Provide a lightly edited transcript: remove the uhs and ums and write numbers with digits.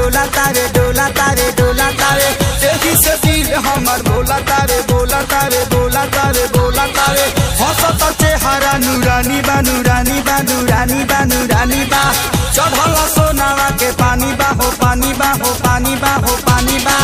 डोला तारे डोला तारे डोला तारे देखी से दिल हमर बोला तारे बोला तारे बोला तारे बोला तारे हंसत चेहरा नूरानी बा नूरानी बा नूरानी बा नूरानी बा चढ़ल सोनावा के पानी बा हो पानी बा हो पानी बा हो पानी बा।